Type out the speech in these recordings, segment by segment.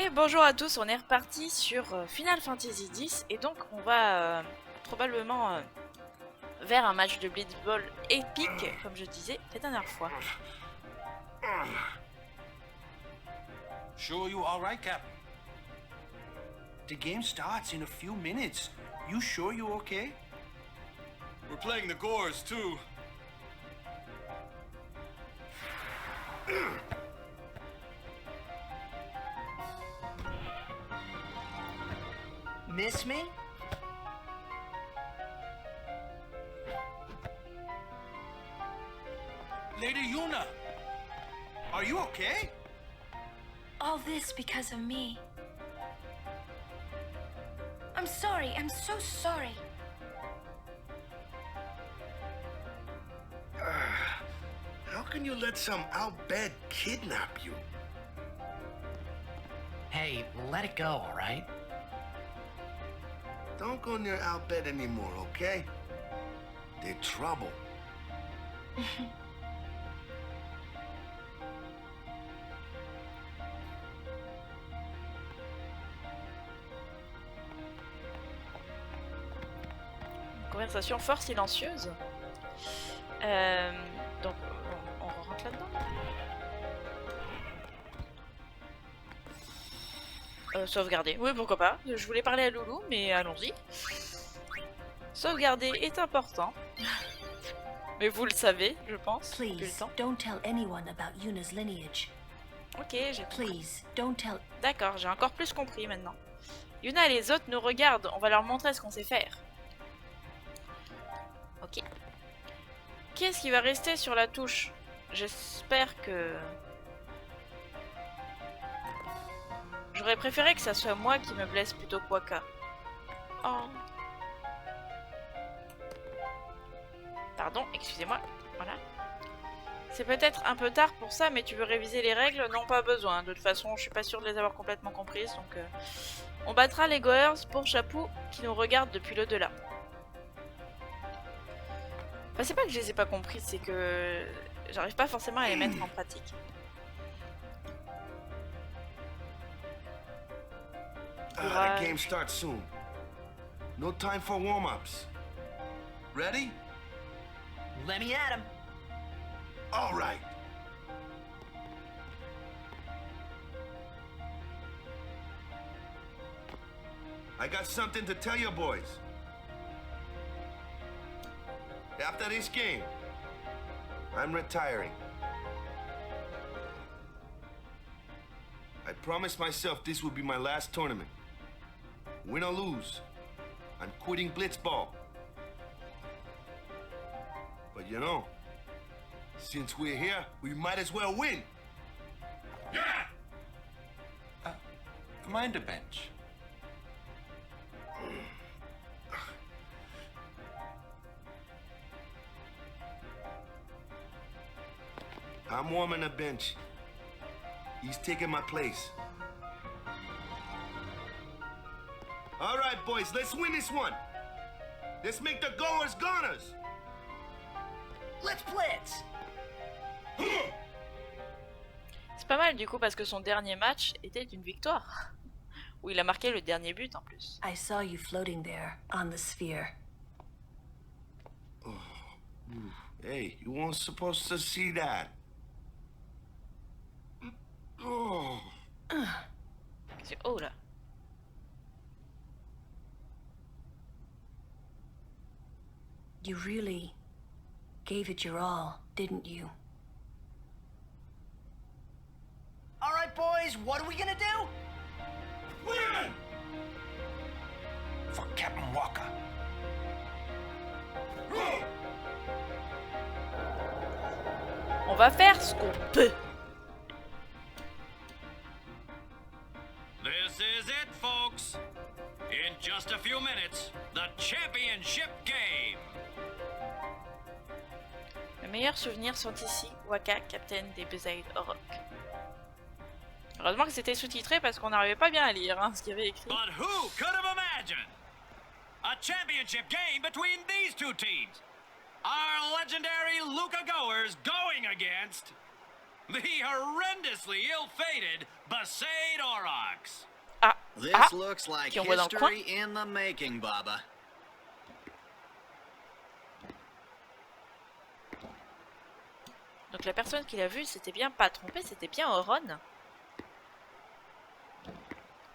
Et bonjour à tous, on est reparti sur Final Fantasy X et donc on va probablement vers un match de Blitzball épique, comme je disais la dernière fois. Sure you all right, Captain? The game starts in a few minutes. You sure you okay? We're playing the Gores, too. Miss me? Lady Yuna, are you okay? All this because of me. I'm sorry, I'm so sorry. How can you let some Al-Bhed kidnap you? Hey, let it go, all right? Don't go near Al-Bhed anymore, okay? They're trouble. Conversation fort silencieuse. Donc on rentre là-dedans. Sauvegarder, oui pourquoi pas. Je voulais parler à Loulou, mais allons-y. Sauvegarder est important. Mais vous le savez, je pense, depuis le Please, temps. don't tell anyone about Yuna's lineage. Ok, j'ai compris. Please, don't tell... D'accord, j'ai encore plus compris maintenant. Yuna et les autres nous regardent, on va leur montrer ce qu'on sait faire. Ok. Qu'est-ce qui va rester sur la touche? J'espère que... J'aurais préféré que ça soit moi qui me blesse plutôt que Wakka. Oh. Pardon, excusez-moi. Voilà. C'est peut-être un peu tard pour ça, mais tu veux réviser les règles? Non, pas besoin. De toute façon, je suis pas sûre de les avoir complètement comprises, donc... On battra les Goers pour Chapou qui nous regarde depuis l'au-delà. Enfin, c'est pas que je les ai pas comprises, c'est que... J'arrive pas forcément à les mettre en pratique. The game starts soon. No time for warm-ups. Ready? Let me at him. All right. I got something to tell you boys. After this game, I'm retiring. I promised myself this would be my last tournament. Win or lose, I'm quitting Blitzball. But you know, since we're here, we might as well win. Yeah! Mind a bench. I'm warming the bench. He's taking my place. All right, boys, let's win this one. Let's make the Goers goners. Let's blitz. C'est pas mal du coup parce que son dernier match était une victoire. Où il a marqué le dernier but en plus. I saw you floating there, on the sphere. Hey, you weren't supposed to see that. Oh. Oh là. You really gave it your all, didn't you? All right, boys, what are we gonna do? Win! For Captain Wakka. On va faire ce qu'on peut. This is it, folks. In just a few minutes, the championship game. Mes meilleurs souvenirs sont ici, Wakka, capitaine des Besaid Orok. Heureusement que c'était sous-titré parce qu'on n'arrivait pas bien à lire ce qu'il y avait écrit. But who could have imagined a championship game between these two teams? Our legendary Luca Goers going against The horrendously ill-fated Besaid Aurochs. Ah, This ah, looks like qui envoie dans le coin. history in the making, Baba. Donc la personne qui l'a vu, c'était bien pas trompé, c'était bien Oron.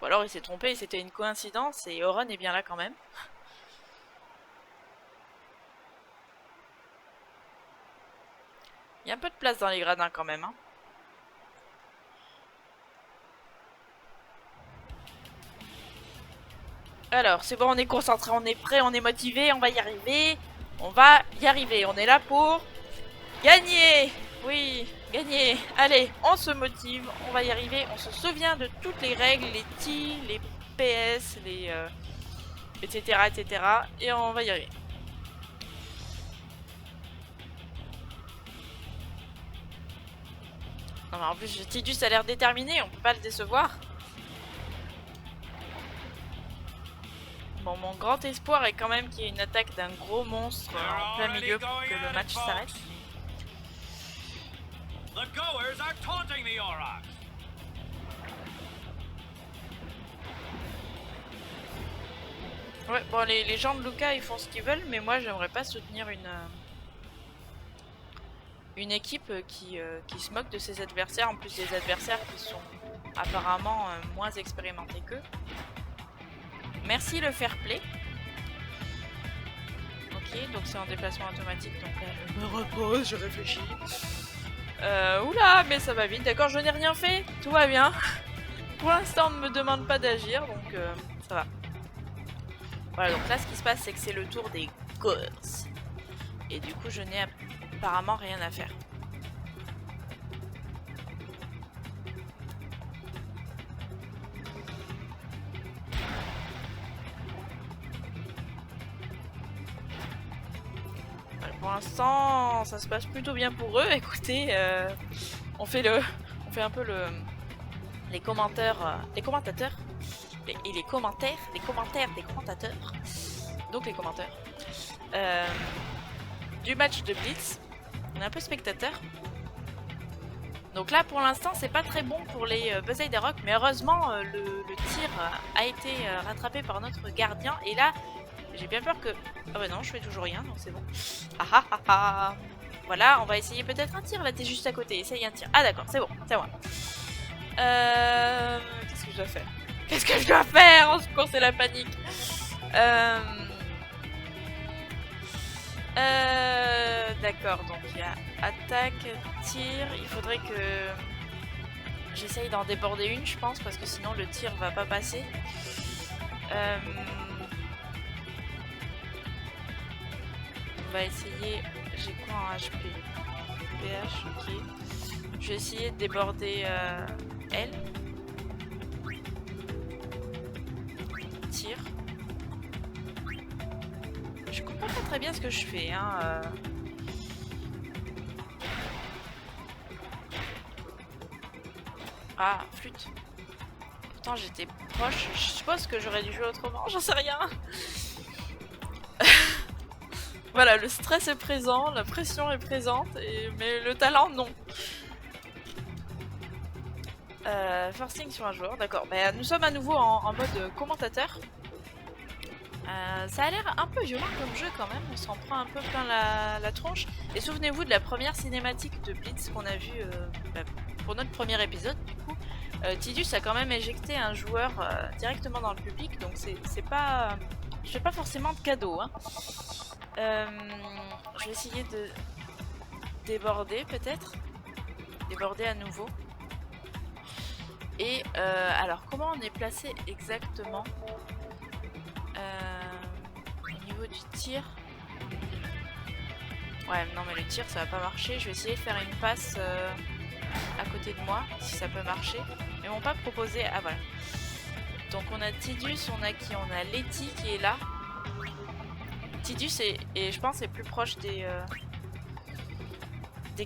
Ou alors il s'est trompé, c'était une coïncidence et Oron est bien là quand même. Il y a un peu de place dans les gradins quand même. Hein. Alors, c'est bon, on est concentré, on est prêt, on est motivé, on va y arriver. On va y arriver, on est là pour gagner. Oui, gagner. Allez, on se motive, on va y arriver. On se souvient de toutes les règles, les T, les PS, les... etc., etc. Et on va y arriver. Non mais en plus, Tidus a l'air déterminé, on peut pas le décevoir. Bon, mon grand espoir est quand même qu'il y ait une attaque d'un gros monstre en plein milieu pour que le match s'arrête. The goers are taunting the Aurochs. Ouais, bon, les gens de Luca ils font ce qu'ils veulent, mais moi j'aimerais pas soutenir une équipe qui se moque de ses adversaires, en plus des adversaires qui sont apparemment moins expérimentés qu'eux. Merci le fair play. Ok, donc c'est en déplacement automatique, donc là je me repose, je réfléchis. Oula, mais ça va vite, d'accord, je n'ai rien fait, tout va bien. Pour l'instant on ne me demande pas d'agir, donc ça va. Voilà, donc là ce qui se passe c'est que c'est le tour des gosses. Et du coup je n'ai apparemment rien à faire. Voilà, pour l'instant ça se passe plutôt bien pour eux. Écoutez, on fait un peu les commentateurs et les commentaires des commentateurs, donc les commentaires du match de Blitz. On est un peu spectateur. Donc là pour l'instant c'est pas très bon pour les Besaid Aurochs, mais heureusement le tir a été rattrapé par notre gardien et là j'ai bien peur que... Ah bah non, je fais toujours rien, donc c'est bon. Ah ah ah ah. Voilà, on va essayer peut-être un tir, là t'es juste à côté, essaye un tir. Ah d'accord, c'est bon, c'est moi. Qu'est-ce que je dois faire? Qu'est-ce que je dois faire? En secours, c'est la panique. D'accord, donc il y a attaque, tir. Il faudrait que j'essaye d'en déborder une, je pense, parce que sinon le tir va pas passer. On va essayer. J'ai quoi en HP? PH, ok. Je vais essayer de déborder elle. Tir. Je comprends pas très bien ce que je fais, hein. Ah, flûte. Pourtant j'étais proche. Je suppose que j'aurais dû jouer autrement, j'en sais rien. Voilà, le stress est présent, la pression est présente, mais le talent non. Forcing sur un joueur, d'accord. Bah, nous sommes à nouveau en mode commentateur. Ça a l'air un peu violent comme jeu quand même, on s'en prend un peu plein la tronche. Et souvenez-vous de la première cinématique de Blitz qu'on a vue pour notre premier épisode. Du coup, Tidus a quand même éjecté un joueur directement dans le public, donc c'est pas... Je fais pas forcément de cadeau, hein. Je vais essayer de déborder peut-être. Déborder à nouveau. Et alors comment on est placé exactement au niveau du tir? Ouais non mais le tir ça va pas marcher. Je vais essayer de faire une passe à côté de moi si ça peut marcher. Mais ils m'ont pas proposé. Ah voilà. Donc on a Tidus, on a qui? On a Letty qui est là. Tidus et je pense est plus proche des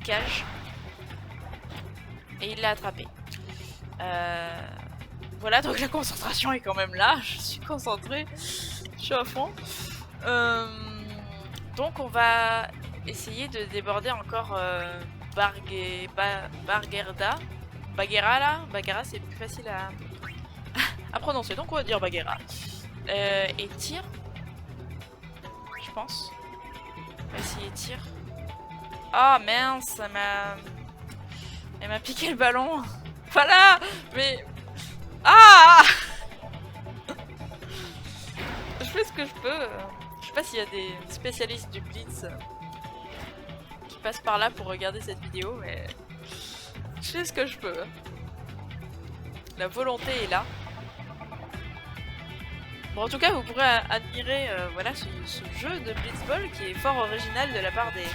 cages. Et il l'a attrapé. Voilà, donc la concentration est quand même là. Je suis concentrée. Je suis à fond. Donc on va essayer de déborder encore Barguerda. Baguera là. Baguera c'est plus facile à prononcer, donc on va dire Baguera. Et tir. Je pense. On va essayer tir. Ah mince, elle m'a piqué le ballon. Voilà. Mais... Ah. Je fais ce que je peux. Je sais pas s'il y a des spécialistes du Blitz qui passent par là pour regarder cette vidéo, mais je fais ce que je peux. La volonté est là. Bon, en tout cas, vous pourrez admirer voilà, ce jeu de Blitzball qui est fort original de la part des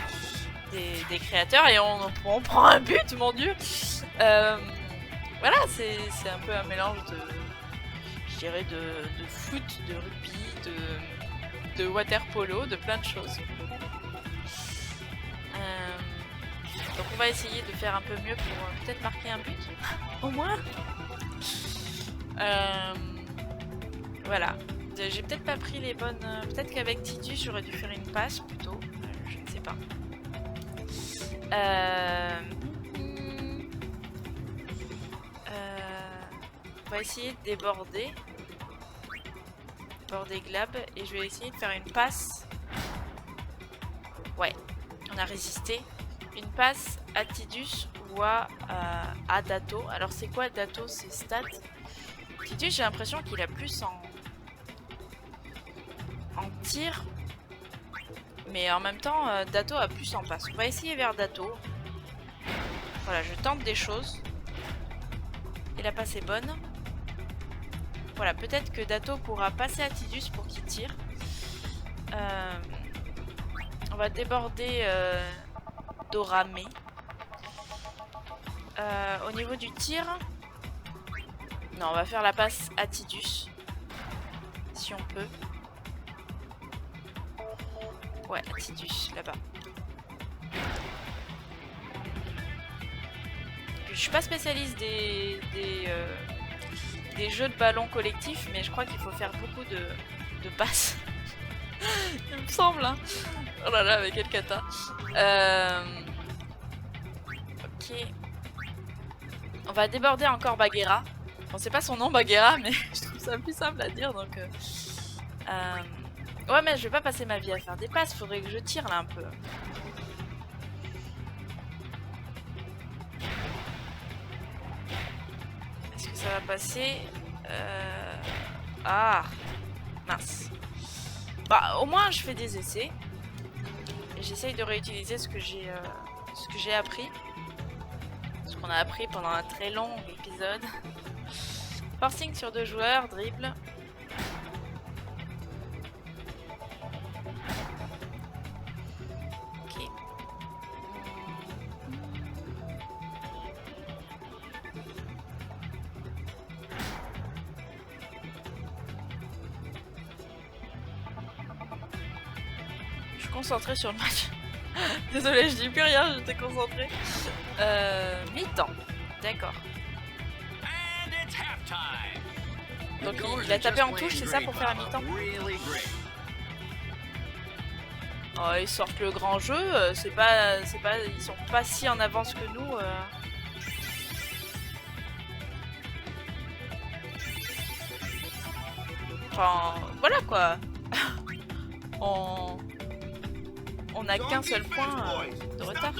créateurs. Et on prend un but, mon dieu. Voilà, c'est un peu un mélange de... Je dirais de foot, de rugby, de water polo, de plein de choses. Donc on va essayer de faire un peu mieux pour peut-être marquer un but, au moins. Voilà. J'ai peut-être pas pris les bonnes... Peut-être qu'avec Tidus j'aurais dû faire une passe plutôt. Je ne sais pas. On va essayer de déborder. Border Glab. Et je vais essayer de faire une passe. Ouais. On a résisté. Une passe à Tidus ou à Dato. Alors c'est quoi Dato? C'est stats. Tidus j'ai l'impression qu'il a plus en tir. Mais en même temps Dato a plus en passe. On va essayer vers Dato. Voilà, je tente des choses. Et la passe est bonne. Voilà, peut-être que Dato pourra passer à Tidus pour qu'il tire. On va déborder Doramé. Au niveau du tir... Non, on va faire la passe à Tidus. Si on peut. Ouais, à Tidus, là-bas. Je suis pas spécialiste des jeux de ballon collectifs, mais je crois qu'il faut faire beaucoup de passes. Il me semble, hein. Oh là là, avec quel cata. Ok. On va déborder encore Baguera. Bon, c'est pas son nom, Baguera, mais je trouve ça plus simple à dire, donc... Ouais, mais je vais pas passer ma vie à faire des passes, faudrait que je tire là un peu. Est-ce que ça va passer? Ah, mince. Bah, au moins je fais des essais. Et j'essaye de réutiliser ce que j'ai appris. Ce qu'on a appris pendant un très long épisode. Forcing sur 2 joueurs, dribble. Ok. Je suis concentrée sur le match. Désolée, je dis plus rien, j'étais concentrée. Mi-temps. D'accord. Donc il a tapé en touche, c'est ça pour faire un mi-temps? Oh, ils sortent le grand jeu, ils sont pas si en avance que nous. Enfin, voilà quoi. On a qu'un seul point de retard.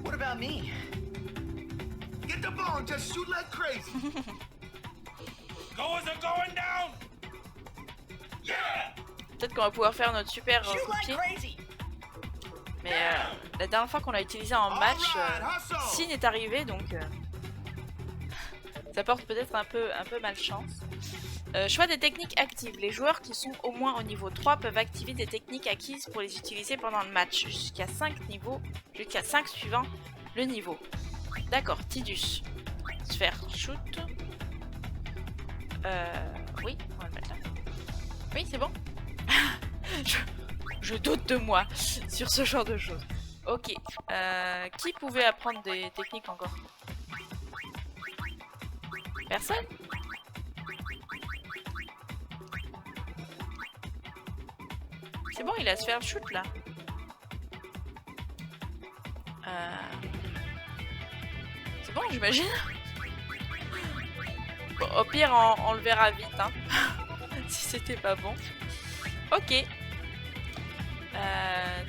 What about me? Get the ball and just shoot like crazy. Goals are going down. Yeah. Peut-être qu'on va pouvoir faire notre super coup Shoot de like pied. crazy. Mais la dernière fois qu'on l'a utilisé en match, Sin est arrivé, donc ça porte peut-être un peu malchance. Choix des techniques actives. Les joueurs qui sont au moins au niveau 3 peuvent activer des techniques acquises pour les utiliser pendant le match. Jusqu'à 5 suivant le niveau. D'accord, Tidus. Sphère, shoot. Oui, on va le mettre là. Oui, c'est bon. je doute de moi sur ce genre de choses. Ok. Qui pouvait apprendre des techniques encore? Personne? C'est bon, il a se faire shoot là. C'est bon, j'imagine. Bon, au pire, on le verra vite, hein. Si c'était pas bon. Ok.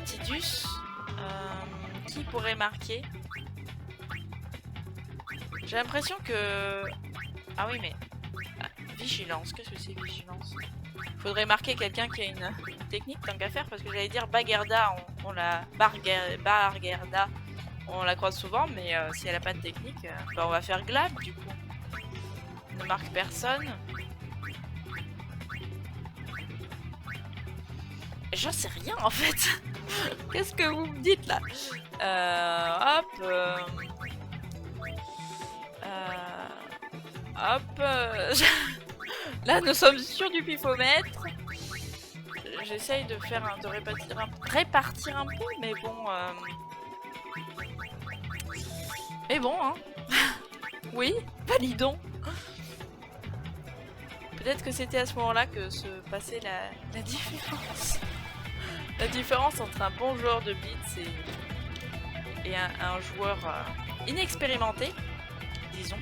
Tidus. Qui pourrait marquer? J'ai l'impression que... Ah oui, mais... Ah, vigilance, qu'est-ce que c'est vigilance? Faudrait marquer quelqu'un qui a une technique tant qu'à faire, parce que j'allais dire Bagerda, on la... Bargerda, on la croise souvent, mais si elle a pas de technique, bah on va faire Glab du coup. Ne marque personne. J'en sais rien en fait. Qu'est-ce que vous me dites là? Hop. Là, nous sommes sur du pifomètre. J'essaye de faire de répartir un peu, mais bon. Mais bon, hein. Oui, validons. Peut-être que c'était à ce moment-là que se passait la différence. La différence entre un bon joueur de blitz et un joueur inexpérimenté, disons.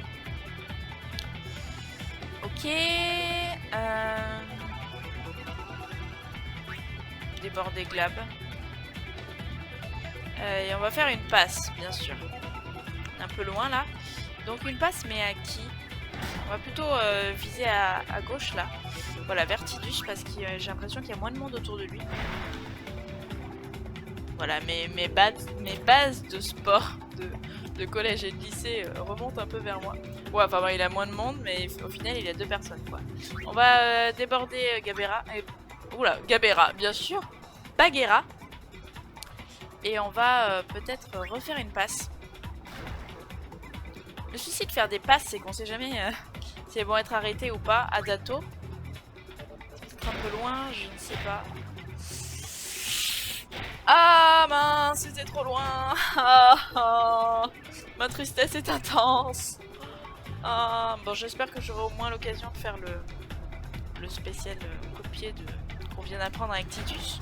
Ok. Déborder Glab. Et on va faire une passe, bien sûr. Un peu loin là. Donc une passe, mais à qui? On va plutôt viser à gauche là. Voilà, Vertidus, parce que j'ai l'impression qu'il y a moins de monde autour de lui. Voilà, mes bases de sport de collège et de lycée remontent un peu vers moi. Ouais, enfin bon, il a moins de monde, mais au final il a 2 personnes quoi. On va déborder Gabera. Oula, Gabera, bien sûr. Baguera. Et on va peut-être refaire une passe. Le souci de faire des passes, c'est qu'on sait jamais si elles vont être arrêtées ou pas. Adato. C'est peut-être un peu loin, je ne sais pas. Ah mince, c'était trop loin. Ma tristesse est intense. Bon, j'espère que j'aurai au moins l'occasion de faire le spécial copier qu'on vient d'apprendre avec Tidus.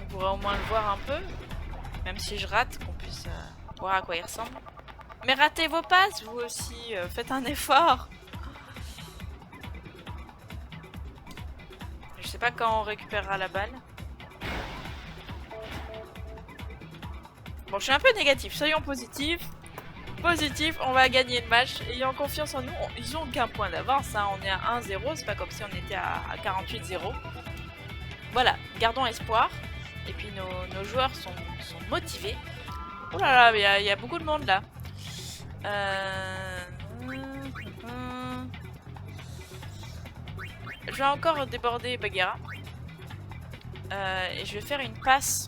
On pourra au moins le voir un peu. Même si je rate, qu'on puisse voir à quoi il ressemble. Mais ratez vos passes, vous aussi. Faites un effort. Je sais pas quand on récupérera la balle. Bon, je suis un peu négatif. Soyons positifs. Positif, on va gagner le match. Ayant confiance en nous. Ils ont qu'un point d'avance. Hein. On est à 1-0. C'est pas comme si on était à 48-0. Voilà. Gardons espoir. Et puis nos joueurs sont motivés. Oh là là, il y a beaucoup de monde là. Je vais encore déborder Baguera. Et je vais faire une passe.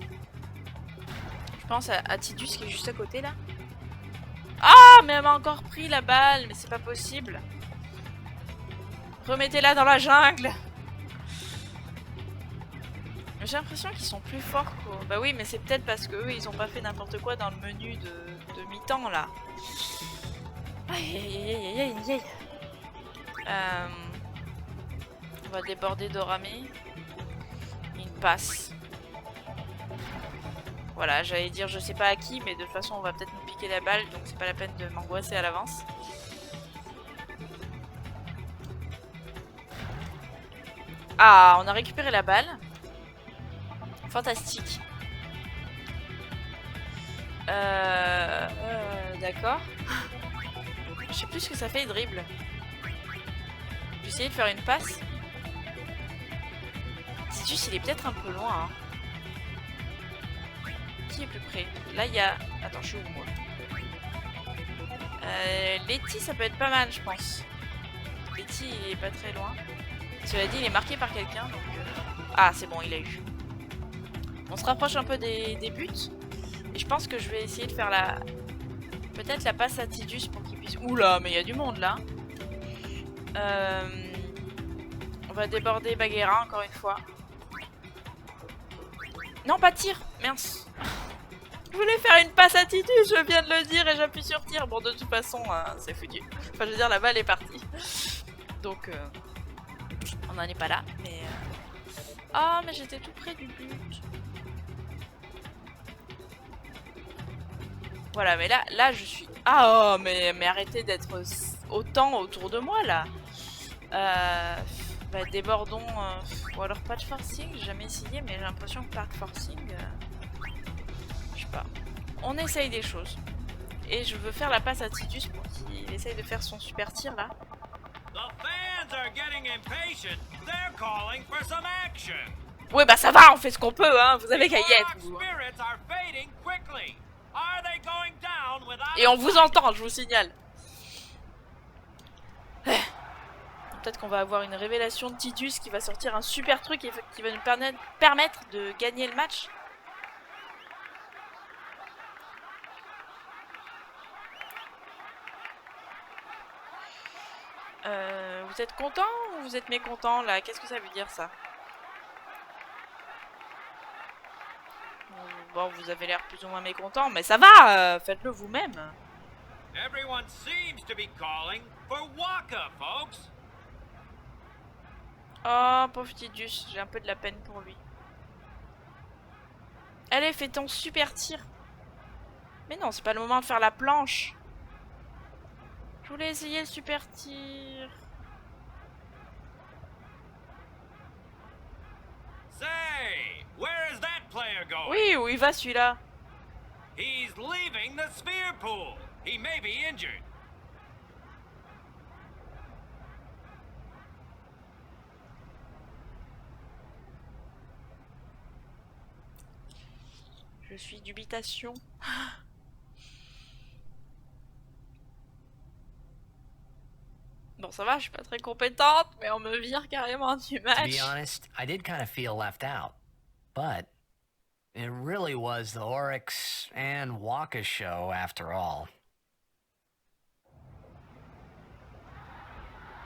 Je pense à Tidus qui est juste à côté là. Ah, mais elle m'a encore pris la balle. Mais c'est pas possible. Remettez-la dans la jungle. J'ai l'impression qu'ils sont plus forts quoi. Bah oui, mais c'est peut-être parce qu'eux ils ont pas fait n'importe quoi dans le menu de mi-temps là. Aïe aïe aïe aïe aïe aïe. On va déborder Doramé. Une passe. Voilà, j'allais dire je sais pas à qui, mais de toute façon on va peut-être nous piquer la balle, donc c'est pas la peine de m'angoisser à l'avance. Ah, on a récupéré la balle. Fantastique. D'accord. Je sais plus ce que ça fait, dribble. Je vais essayer de faire une passe. Tidus, il est peut-être un peu loin. Hein. Qui est plus près? Là, il y a... Attends, je suis où, moi? Letty, ça peut être pas mal, je pense. Letty, il est pas très loin. Cela dit, il est marqué par quelqu'un, donc... Ah, c'est bon, il a eu. On se rapproche un peu des buts. Et je pense que je vais essayer de faire la... Peut-être la passe à Tidus pour qu'il puisse... Oula, mais il y a du monde, là. On va déborder Baguera, encore une fois. Non, pas tir. Mince. Je voulais faire une passe à Tidus, je viens de le dire, et j'appuie sur tir. Bon, de toute façon, c'est foutu. Enfin, je veux dire, la balle est partie. Donc, on n'en est pas là, mais... Ah, mais j'étais tout près du but. Voilà, mais là je suis... Ah, oh, mais arrêtez d'être autant autour de moi, là. Bah, débordons... ou alors pas de forcing, j'ai jamais essayé, mais j'ai l'impression que par forcing... je sais pas. On essaye des choses. Et je veux faire la passe à Tidus pour qu'il essaye de faire son super tir, là. The fans are getting impatient. They're calling for some action. Ouais, bah ça va, on fait ce qu'on peut, hein. Vous avez qu'à y être, Rock vous. spirits are fading quickly. Are they going down without Et on vous entend, je vous signale. Peut-être qu'on va avoir une révélation de Tidus qui va sortir un super truc et qui va nous permettre de gagner le match. Vous êtes content ou vous êtes mécontent là? Qu'est-ce que ça veut dire ça? Bon, vous avez l'air plus ou moins mécontent, mais ça va, faites-le vous-même. Everyone seems to be calling for Waka, folks. Oh, pauvre Tidus, j'ai un peu de la peine pour lui. Allez, fais ton super tir. Mais non, c'est pas le moment de faire la planche. Je voulais essayer le super tir. Say, where is that player going? Oui, où il va celui-là? He's leaving the sphere pool. He may be injured. Je suis dubitation. Bon, ça va, je suis pas très compétente, mais on me vire carrément du To match. be honest, I did kind of feel left out. But it really was the Oryx and Waka show after all.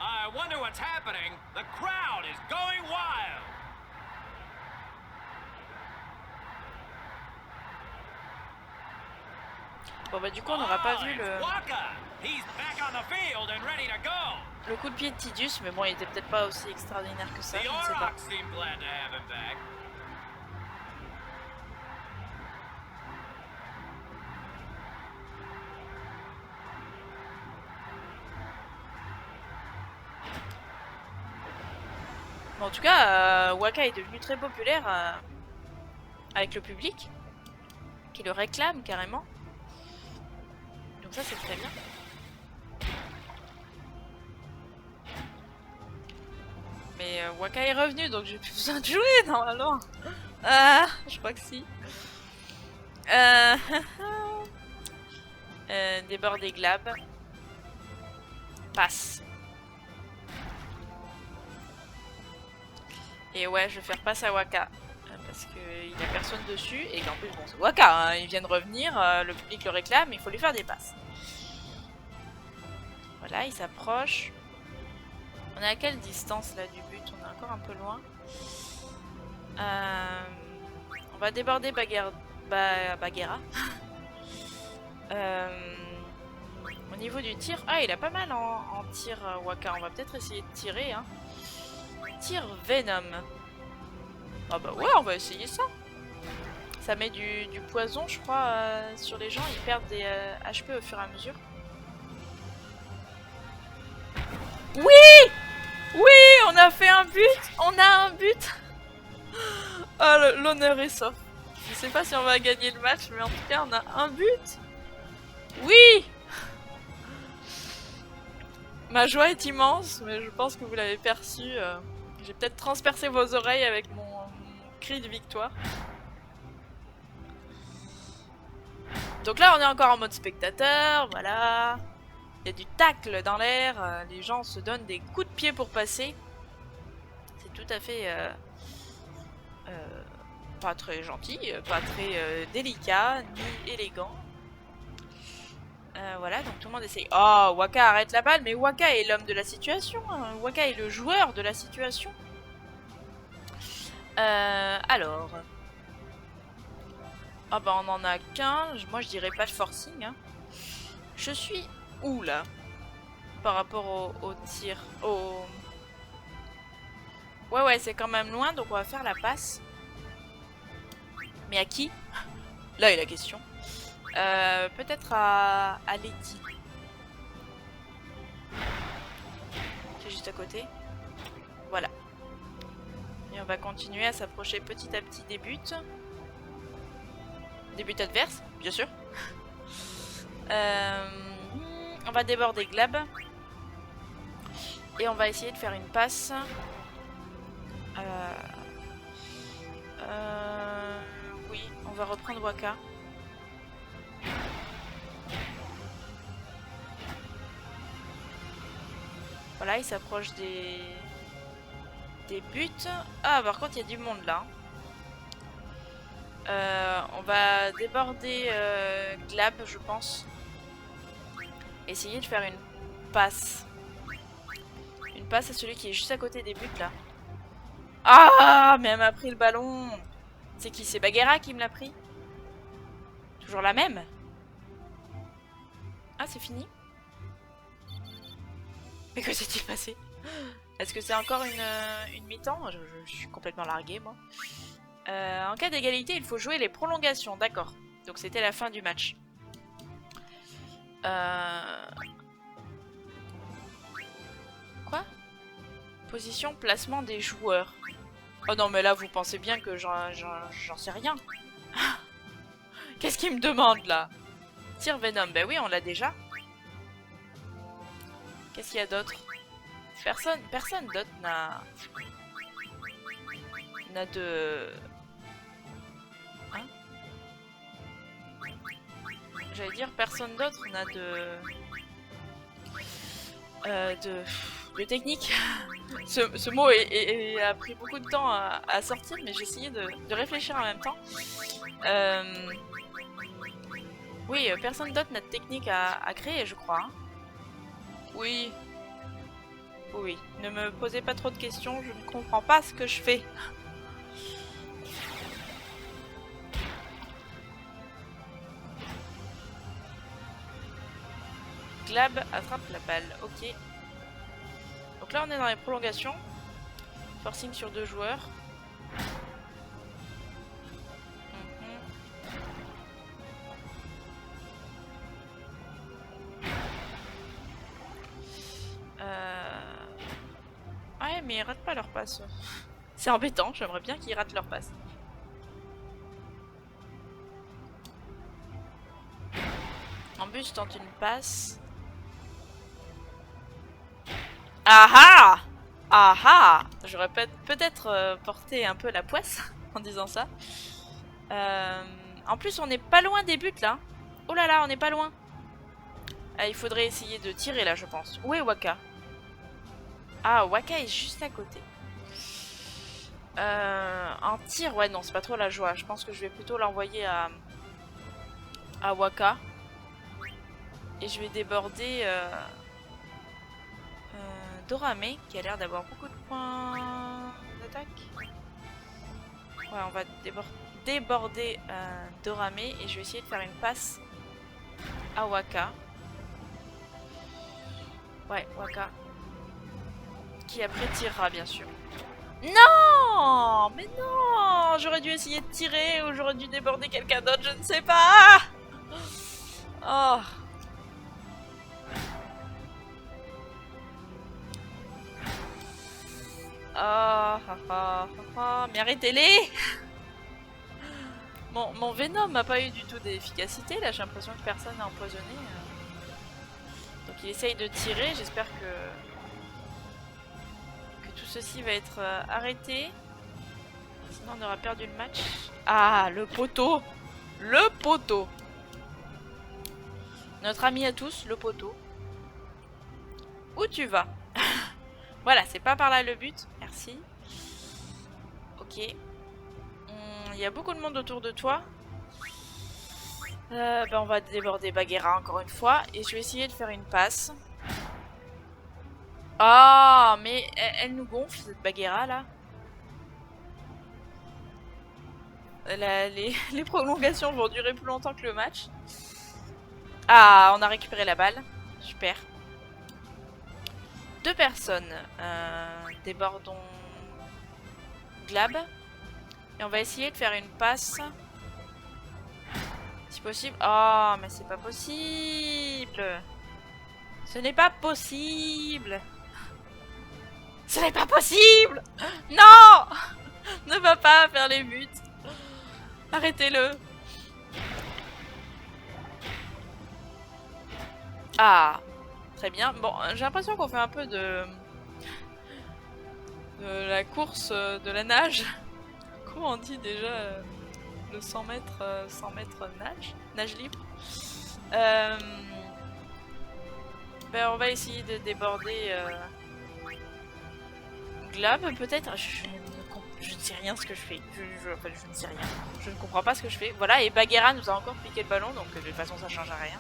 I wonder what's happening. The crowd is going wild. Bon bah du coup on n'aura pas vu it's Waka. He's back on the field and ready to go. le coup de pied de Tidus, mais bon il était peut-être pas aussi extraordinaire que ça, The je ne sais pas. Aurochs seem glad to have him back. Bon, en tout cas, Waka est devenu très populaire avec le public, qui le réclame carrément. Donc ça c'est très bien. Mais Waka est revenu, donc j'ai plus besoin de jouer normalement. Ah, je crois que si. Débord des glabs. Passe. Et ouais, je vais faire passe à Waka. Parce qu'il n'y a personne dessus. Et qu'en plus, bon, c'est Waka, hein, il vient de revenir. Le public le réclame, il faut lui faire des passes. Voilà, il s'approche. On est à quelle distance là du but? On est encore un peu loin. On va déborder Bagheera. Au niveau du tir... Ah, il a pas mal en tir Waka. On va peut-être essayer de tirer. Hein. Tir Venom. Ah bah ouais, on va essayer ça. Ça met du poison, je crois, sur les gens. Ils perdent des HP au fur et à mesure. Oui! Oui, on a fait un but! On a un but! Oh, l'honneur est sauf. Je sais pas si on va gagner le match, mais en tout cas, on a un but! Oui! Ma joie est immense, mais je pense que vous l'avez perçu. J'ai peut-être transpercé vos oreilles avec mon cri de victoire. Donc là, on est encore en mode spectateur, voilà. Il y a du tacle dans l'air, les gens se donnent des coups de pied pour passer. C'est tout à fait pas très gentil, pas très délicat, ni élégant. Voilà, donc tout le monde essaye. Oh, Waka arrête la balle, mais Waka est l'homme de la situation. Hein. Waka est le joueur de la situation. Alors. Ah bah on en a qu'un. Moi je dirais pas de forcing. Hein. Je suis où là? Par rapport au tir. Ouais, c'est quand même loin, donc on va faire la passe. Mais à qui? Là est la question. Peut-être à Lady. Qui est juste à côté. Voilà. Et on va continuer à s'approcher petit à petit des buts. Des buts adverses, bien sûr. On va déborder Glab. Et on va essayer de faire une passe. Oui, on va reprendre Waka. Voilà, il s'approche des buts. Ah, par contre, il y a du monde là. On va déborder Glab, je pense. Essayer de faire une passe. Une passe à celui qui est juste à côté des buts là. Ah, mais elle m'a pris le ballon. C'est qui? C'est Bagheera qui me l'a pris? Toujours la même? Ah, c'est fini? Mais que s'est-il passé? Est-ce que c'est encore une mi-temps? Je suis complètement larguée, moi. En cas d'égalité, il faut jouer les prolongations. D'accord. Donc c'était la fin du match. Quoi? Position, placement des joueurs. Oh non, mais là, vous pensez bien que j'en sais rien. Qu'est-ce qu'il me demande, là? Tire Venom. Ben oui, on l'a déjà. Qu'est-ce qu'il y a d'autre? Personne d'autre n'a de... Hein? J'allais dire personne d'autre n'a de technique. Ce mot a pris beaucoup de temps à sortir, mais j'ai essayé de réfléchir en même temps. Oui, personne d'autre n'a de technique à créer, je crois. Hein. Oui. Oui, ne me posez pas trop de questions, je ne comprends pas ce que je fais. Glab attrape la balle, ok. Donc là on est dans les prolongations. Forcing sur 2 joueurs. Ouais, mais ils ratent pas leur passe. C'est embêtant, j'aimerais bien qu'ils ratent leur passe. En bus tente une passe. Ah ah! J'aurais peut-être porté un peu la poisse en disant ça. En plus, on n'est pas loin des buts là. Oh là là, on n'est pas loin. Il faudrait essayer de tirer là, je pense. Où est Waka? Ah, Waka est juste à côté. Un tir, ouais, non, c'est pas trop la joie. Je pense que je vais plutôt l'envoyer à Waka. Et je vais déborder Dorame, qui a l'air d'avoir beaucoup de points d'attaque. Ouais, on va déborder Dorame et je vais essayer de faire une passe à Waka. Ouais, Waka. Qui après tirera, bien sûr. Non! Mais non! J'aurais dû essayer de tirer ou j'aurais dû déborder quelqu'un d'autre, je ne sais pas! Oh! Mais arrêtez-les! Mon Venom n'a pas eu du tout d'efficacité, là j'ai l'impression que personne n'a empoisonné. Donc il essaye de tirer, j'espère que tout ceci va être arrêté. Sinon on aura perdu le match. Ah, le poteau! Le poteau! Notre ami à tous, le poteau. Où tu vas? Voilà, c'est pas par là le but. Merci. Ok. Il y a beaucoup de monde autour de toi. On va déborder Bagheera encore une fois. Et je vais essayer de faire une passe. Ah, mais elle nous gonfle cette Bagheera là. Les prolongations vont durer plus longtemps que le match. Ah, on a récupéré la balle. Super. 2 personnes. Débordons Glab. Et on va essayer de faire une passe. Si possible. Oh, mais c'est pas possible. Ce n'est pas possible. Ce n'est pas possible. Non. Ne va pas faire les buts. Arrêtez-le. Ah. Très bien. Bon, j'ai l'impression qu'on fait un peu de la course de la nage. Comment on dit déjà le 100 mètres, 100 mètres nage libre. Ben, on va essayer de déborder Glab peut-être. Je ne sais rien ce que je fais. Enfin, je ne sais rien. Je ne comprends pas ce que je fais. Voilà, et Bagheera nous a encore piqué le ballon, donc de toute façon ça change à rien.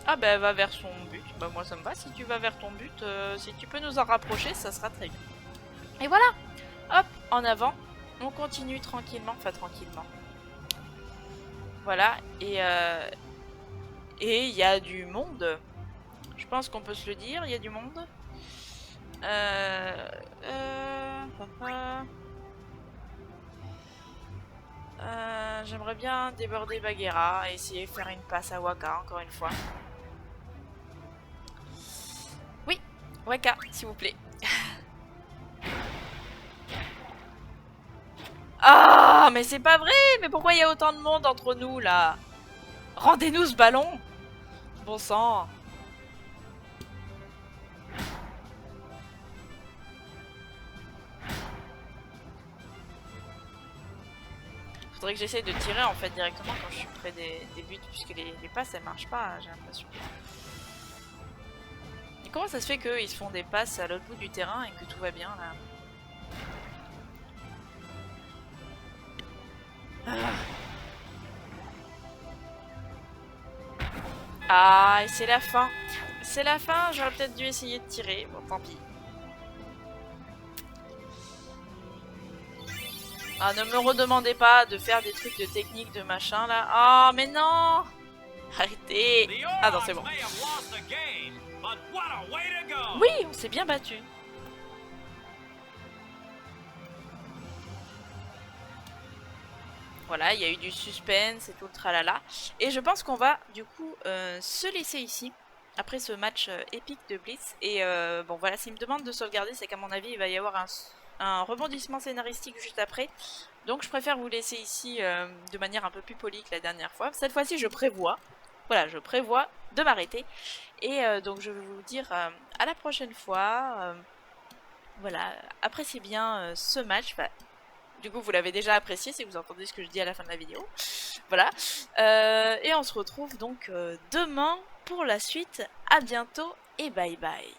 Ah bah elle va vers son but. Bah moi ça me va. Si tu vas vers ton but, si tu peux nous en rapprocher, ça sera très bien. Et voilà. Hop, en avant. On continue tranquillement. Enfin tranquillement. Voilà. Et il y a du monde. Je pense qu'on peut se le dire. Il y a du monde. J'aimerais bien déborder Bagheera et essayer de faire une passe à Waka encore une fois. Oui, Waka, s'il vous plaît. Ah, mais c'est pas vrai. Mais pourquoi il y a autant de monde entre nous là? Rendez-nous ce ballon. Bon sang. Faudrait que j'essaye de tirer en fait directement quand je suis près des buts, puisque les passes elles marchent pas, j'ai l'impression. Et comment ça se fait qu'ils se font des passes à l'autre bout du terrain et que tout va bien là? Ah, et c'est la fin. C'est la fin, j'aurais peut-être dû essayer de tirer. Bon, tant pis. Ah, ne me redemandez pas de faire des trucs de technique, de machin là. Ah, mais non! Arrêtez! Ah non, c'est bon. Oui, on s'est bien battu. Voilà, il y a eu du suspense et tout le tralala. Et je pense qu'on va du coup se laisser ici. Après ce match épique de Blitz. Et bon voilà, s'il me demande de sauvegarder, c'est qu'à mon avis il va y avoir un rebondissement scénaristique juste après. Donc je préfère vous laisser ici de manière un peu plus polie que la dernière fois. Cette fois-ci je prévois. Voilà, je prévois de m'arrêter. Et donc je vais vous dire à la prochaine fois. Voilà, appréciez bien ce match. Bah, du coup, vous l'avez déjà apprécié si vous entendez ce que je dis à la fin de la vidéo. Voilà. Et on se retrouve donc demain pour la suite. À bientôt et bye bye.